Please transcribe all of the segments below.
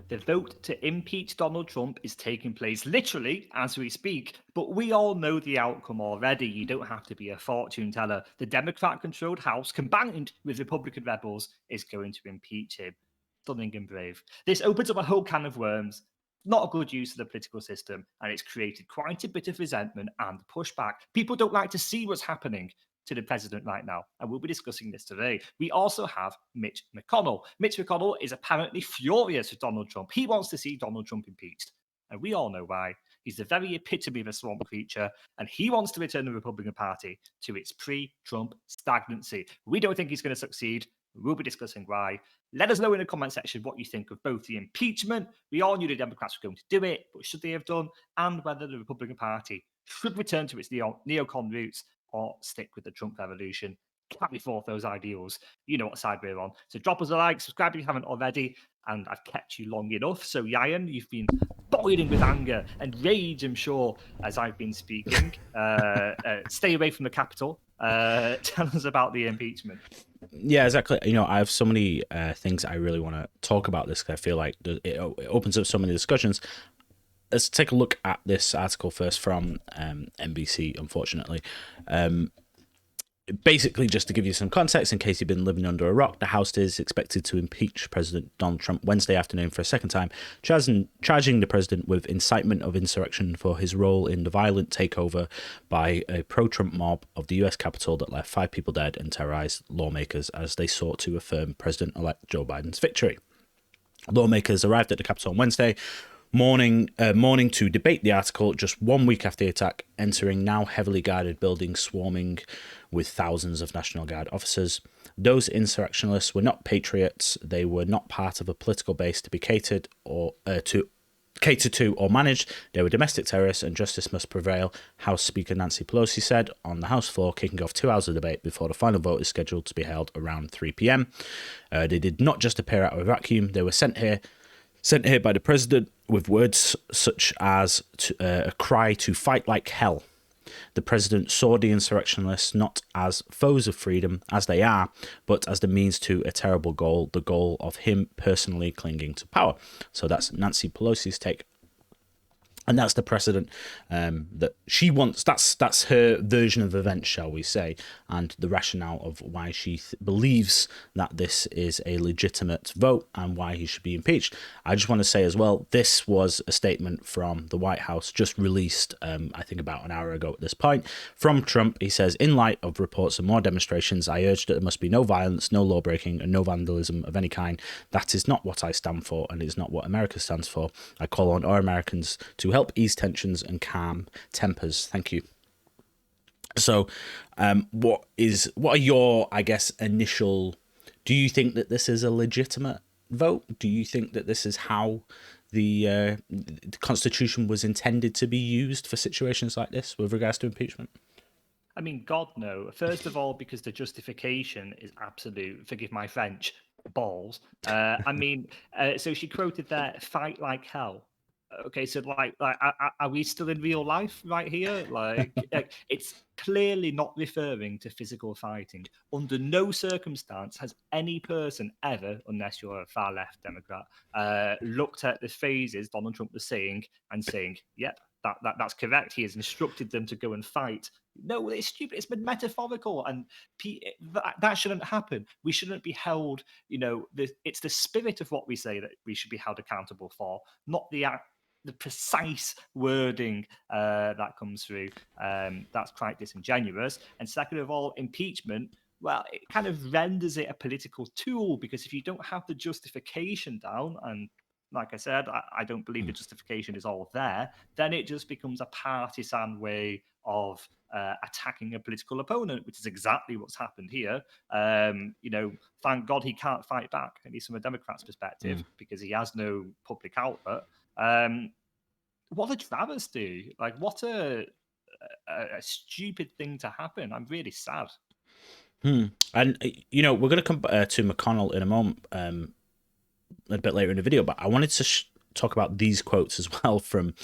The vote to impeach Donald Trump is taking place literally as we speak, but we all know the outcome already. You don't have to be a fortune teller. The Democrat-controlled House, combined with Republican rebels, is going to impeach him. Stunning and brave. This opens up a whole can of worms. Not a good use of the political system, and it's created quite a bit of resentment and pushback. People don't like to see what's happening to the president right now, and we'll be discussing this today. We also have Mitch McConnell. Mitch McConnell is apparently furious with Donald Trump. He wants to see Donald Trump impeached, and we all know why. He's the very epitome of a swamp creature, and he wants to return the Republican Party to its pre-Trump stagnancy. We don't think he's going to succeed. We'll be discussing why. Let us know in the comment section what you think of both the impeachment. We all knew the Democrats were going to do it, but should they have done? And whether the Republican Party should return to its neocon roots or stick with the Trump revolution. Carry forth those ideals. You know what side we're on. So drop us a like, subscribe if you haven't already, and I've kept you long enough. So Yayan, you've been boiling with anger and rage, I'm sure, as I've been speaking. Stay away from the Capitol. Tell us about the impeachment. Yeah, exactly. You know, I have so many things I really want to talk about this because I feel like it opens up so many discussions. Let's take a look at this article first from NBC, unfortunately. Basically, just to give you some context, in case you've been living under a rock, the House is expected to impeach President Donald Trump Wednesday afternoon for a second time, charging the president with incitement of insurrection for his role in the violent takeover by a pro-Trump mob of the US Capitol that left 5 people dead and terrorized lawmakers as they sought to affirm President-elect Joe Biden's victory. Lawmakers arrived at the Capitol on Wednesday morning to debate the article just 1 week after the attack, entering now heavily guarded buildings swarming with thousands of National Guard officers. Those insurrectionists were not patriots. They were not part of a political base to be catered to or managed. They were domestic terrorists, and justice must prevail, House Speaker Nancy Pelosi said on the House floor, kicking off 2 hours of debate before the final vote is scheduled to be held around 3 p.m. They did not just appear out of a vacuum. They were sent here by the president with words such as a cry to fight like hell. The president saw the insurrectionists not as foes of freedom, as they are, but as the means to a terrible goal, the goal of him personally clinging to power. So that's Nancy Pelosi's take. And that's the precedent that she wants. That's her version of events, shall we say, and the rationale of why she believes that this is a legitimate vote and why he should be impeached. I just want to say as well, this was a statement from the White House just released, I think about an hour ago at this point, from Trump. He says, in light of reports of more demonstrations, I urge that there must be no violence, no law breaking, and no vandalism of any kind. That is not what I stand for, and it is not what America stands for. I call on all Americans to help ease tensions and calm tempers. Thank you. So, what are your, I guess, initial? Do you think that this is a legitimate vote? Do you think that this is how the Constitution was intended to be used for situations like this with regards to impeachment? I mean, God, no. First of all, because the justification is absolute, forgive my French, balls. So she quoted there, fight like hell. Okay, so are we still in real life right here? It's clearly not referring to physical fighting. Under no circumstance has any person ever, unless you're a far left Democrat, looked at the phrases Donald Trump was saying and saying, yep, that's correct. He has instructed them to go and fight. No, it's stupid. It's been metaphorical, and that shouldn't happen. We shouldn't be held. It's the spirit of what we say that we should be held accountable for, not the precise wording that comes through. That's quite disingenuous. And second of all, impeachment, well, it kind of renders it a political tool, because if you don't have the justification down, and like I said, I don't believe the justification is all there, then it just becomes a partisan way of attacking a political opponent, which is exactly what's happened here. Thank God he can't fight back, at least from a Democrat's perspective, because he has no public outlet. What a travesty! What a stupid thing to happen. I'm really sad. And we're going to come to McConnell in a moment, a bit later in the video, but I wanted to talk about these quotes as well from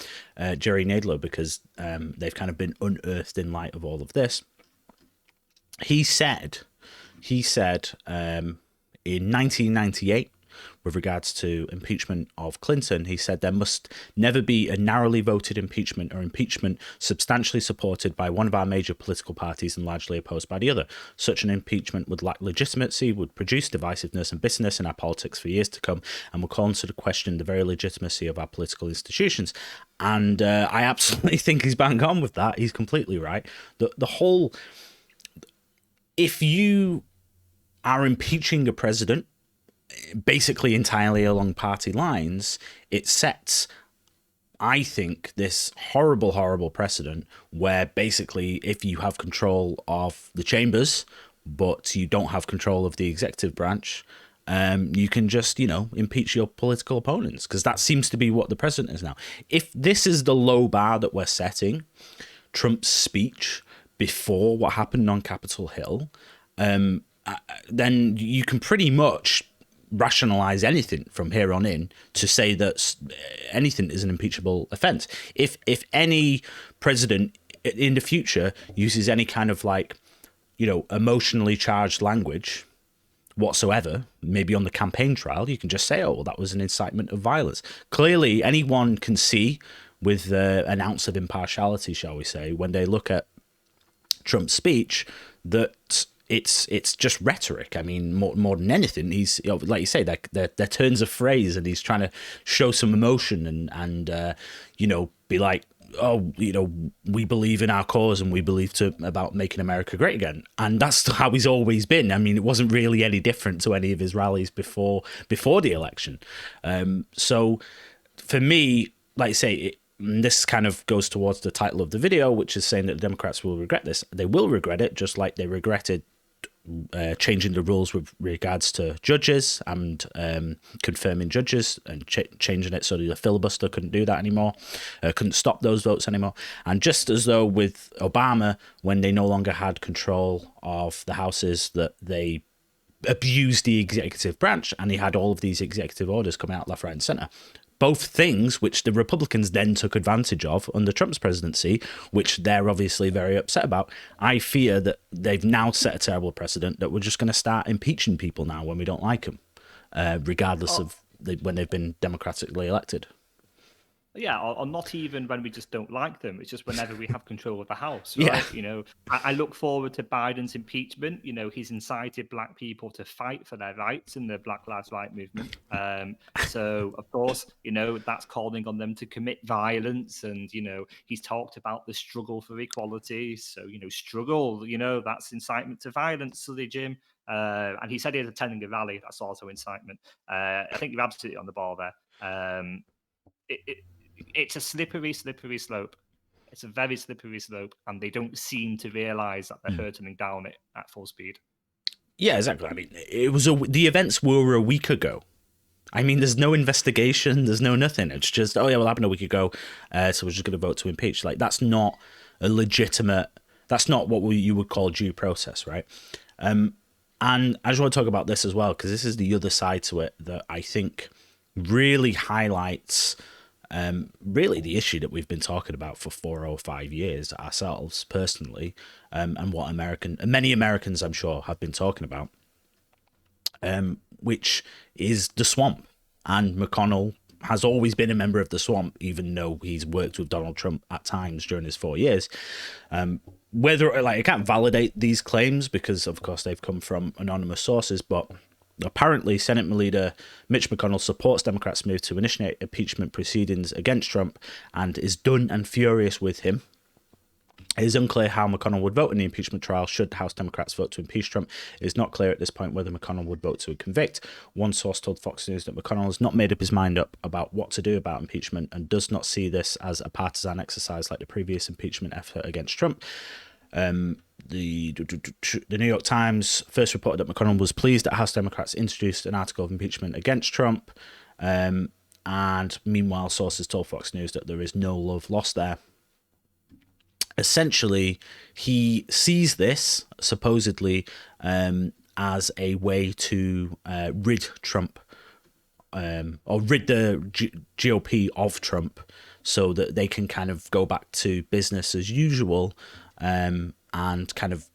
Jerry Nadler, because they've kind of been unearthed in light of all of this. He said in 1998, with regards to impeachment of Clinton. He said there must never be a narrowly voted impeachment or impeachment substantially supported by one of our major political parties and largely opposed by the other. Such an impeachment would lack legitimacy, would produce divisiveness and bitterness in our politics for years to come, and would call into question the very legitimacy of our political institutions. And I absolutely think he's bang on with that. He's completely right. The whole... If you are impeaching a president basically entirely along party lines, it sets, I think, this horrible, horrible precedent where basically if you have control of the chambers, but you don't have control of the executive branch, you can just, impeach your political opponents, because that seems to be what the president is now. If this is the low bar that we're setting, Trump's speech before what happened on Capitol Hill, then you can pretty much rationalize anything from here on in to say that anything is an impeachable offense. If any president in the future uses any kind of emotionally charged language whatsoever, maybe on the campaign trail, you can just say, oh, well, that was an incitement of violence. Clearly, anyone can see with an ounce of impartiality, shall we say, when they look at Trump's speech, that it's just rhetoric. I mean, more than anything, he's, like you say, they're turns of phrase, and he's trying to show some emotion and be like, oh, we believe in our cause and we believe about making America great again. And that's how he's always been. I mean, it wasn't really any different to any of his rallies before the election. So for me, like I say, this kind of goes towards the title of the video, which is saying that the Democrats will regret this. They will regret it, just like they regretted changing the rules with regards to judges and confirming judges and changing it so that the filibuster couldn't do that anymore, couldn't stop those votes anymore. And just as though with Obama, when they no longer had control of the houses, that they abused the executive branch and he had all of these executive orders coming out left, right and centre. Both things which the Republicans then took advantage of under Trump's presidency, which they're obviously very upset about. I fear that they've now set a terrible precedent that we're just going to start impeaching people now when we don't like them, regardless of when they've been democratically elected. Yeah, or not even when we just don't like them. It's just whenever we have control of the House, right? Yeah. I look forward to Biden's impeachment. He's incited black people to fight for their rights in the Black Lives Right movement. So, of course, that's calling on them to commit violence. And, he's talked about the struggle for equality. So, struggle, that's incitement to violence, silly Jim. And he said he was attending a rally. That's also incitement. I think you're absolutely on the ball there. It's a slippery slope. It's a very slippery slope, and they don't seem to realise that they're hurtling down it at full speed. Yeah, exactly. I mean, the events were a week ago. I mean, there's no investigation, there's no nothing. It's just, oh yeah, well, it happened a week ago, so we're just going to vote to impeach. That's not a legitimate. That's not what you would call due process, right? And I just want to talk about this as well, because this is the other side to it that I think really highlights. Really the issue that we've been talking about for 4 or 5 years ourselves personally, and what many Americans I'm sure have been talking about, which is the swamp. And McConnell has always been a member of the swamp, even though he's worked with Donald Trump at times during his 4 years. Whether I can't validate these claims because of course they've come from anonymous sources, but apparently, Senate Leader Mitch McConnell supports Democrats' move to initiate impeachment proceedings against Trump and is done and furious with him. It is unclear how McConnell would vote in the impeachment trial should House Democrats vote to impeach Trump. It is not clear at this point whether McConnell would vote to convict. One source told Fox News that McConnell has not made up his mind up about what to do about impeachment and does not see this as a partisan exercise like the previous impeachment effort against Trump. The New York Times first reported that McConnell was pleased that House Democrats introduced an article of impeachment against Trump. And meanwhile, sources told Fox News that there is no love lost there. Essentially, he sees this supposedly as a way to rid Trump or rid the GOP of Trump so that they can kind of go back to business as usual. And kind of,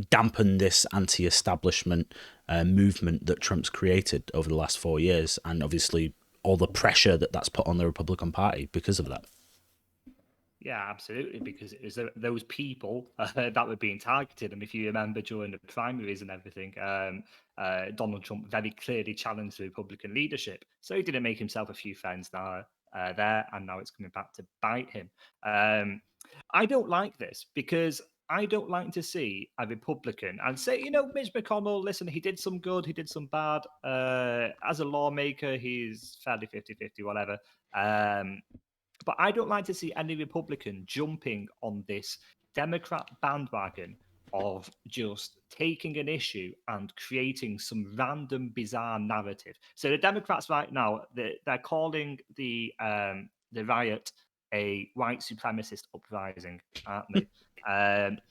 dampen this anti-establishment movement that Trump's created over the last 4 years, and obviously all the pressure that's put on the Republican Party because of that. Yeah, absolutely, because it was those people that were being targeted. And if you remember during the primaries and everything, Donald Trump very clearly challenged the Republican leadership. So he didn't make himself a few friends now there, and now it's coming back to bite him. I don't like this because I don't like to see a Republican and say, Mitch McConnell, listen, he did some good, he did some bad. As a lawmaker, he's fairly 50-50, whatever. But I don't like to see any Republican jumping on this Democrat bandwagon of just taking an issue and creating some random bizarre narrative. So the Democrats right now, they're calling the riot a white supremacist uprising, aren't they? And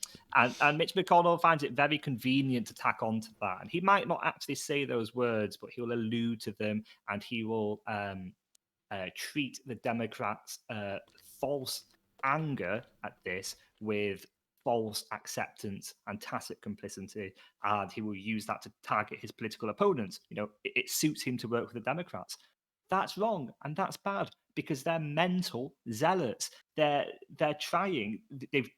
Mitch McConnell finds it very convenient to tack onto that. And he might not actually say those words, but he will allude to them, and he will treat the Democrats' false anger at this with false acceptance and tacit complicity, and he will use that to target his political opponents. It suits him to work with the Democrats. That's wrong and that's bad because they're mental zealots. They're trying. They've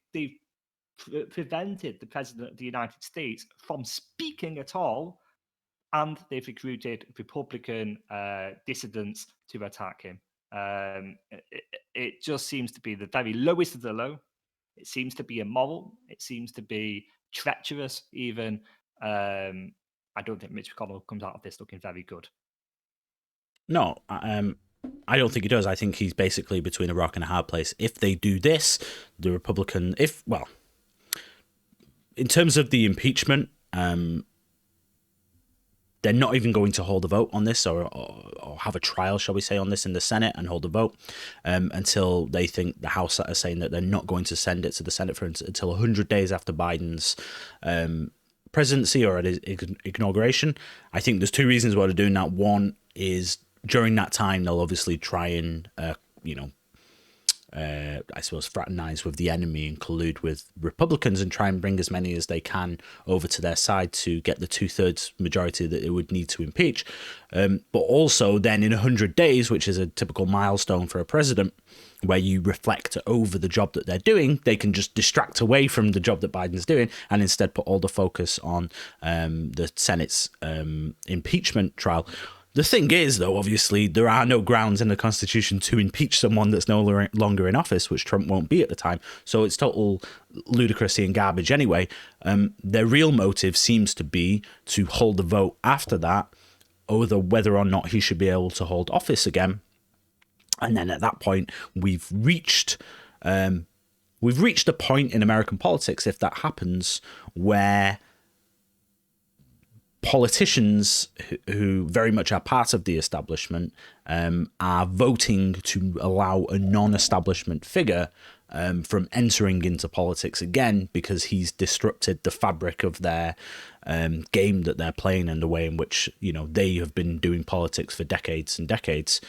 prevented the president of the United States from speaking at all, and they've recruited Republican dissidents to attack him. It just seems to be the very lowest of the low. It seems to be immoral. It seems to be treacherous, even. I don't think Mitch McConnell comes out of this looking very good. No, I don't think he does. I think he's basically between a rock and a hard place. If they do this, the Republican, in terms of the impeachment, they're not even going to hold a vote on this or have a trial, shall we say, on this in the Senate and hold a vote until they think the House are saying that they're not going to send it to the Senate until 100 days after Biden's presidency or at his inauguration. I think there's two reasons why they're doing that. One is during that time, they'll obviously try and, I suppose, fraternize with the enemy and collude with Republicans and try and bring as many as they can over to their side to get the 2/3 majority that it would need to impeach. But also then in 100 days, which is a typical milestone for a president, where you reflect over the job that they're doing, they can just distract away from the job that Biden's doing and instead put all the focus on the Senate's impeachment trial. The thing is, though, obviously, there are no grounds in the Constitution to impeach someone that's no longer in office, which Trump won't be at the time. So it's total ludicrousy and garbage anyway. Their real motive seems to be to hold the vote after that over whether or not he should be able to hold office again. And then at that point, we've reached a point in American politics, if that happens, where politicians who very much are part of the establishment are voting to allow a non-establishment figure from entering into politics again because he's disrupted the fabric of their game that they're playing and the way in which they have been doing politics for decades and decades,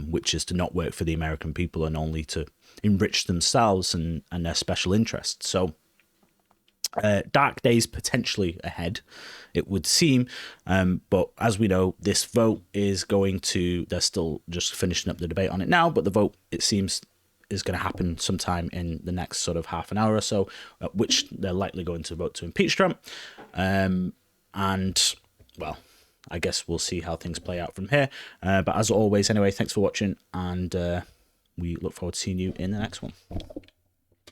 which is to not work for the American people and only to enrich themselves and their special interests. So dark days potentially ahead, it would seem. But as we know, this vote is they're still just finishing up the debate on it now, but the vote, it seems, is going to happen sometime in the next sort of half an hour or so, at which they're likely going to vote to impeach Trump. And, well, I guess we'll see how things play out from here. But as always, anyway, thanks for watching, and we look forward to seeing you in the next one.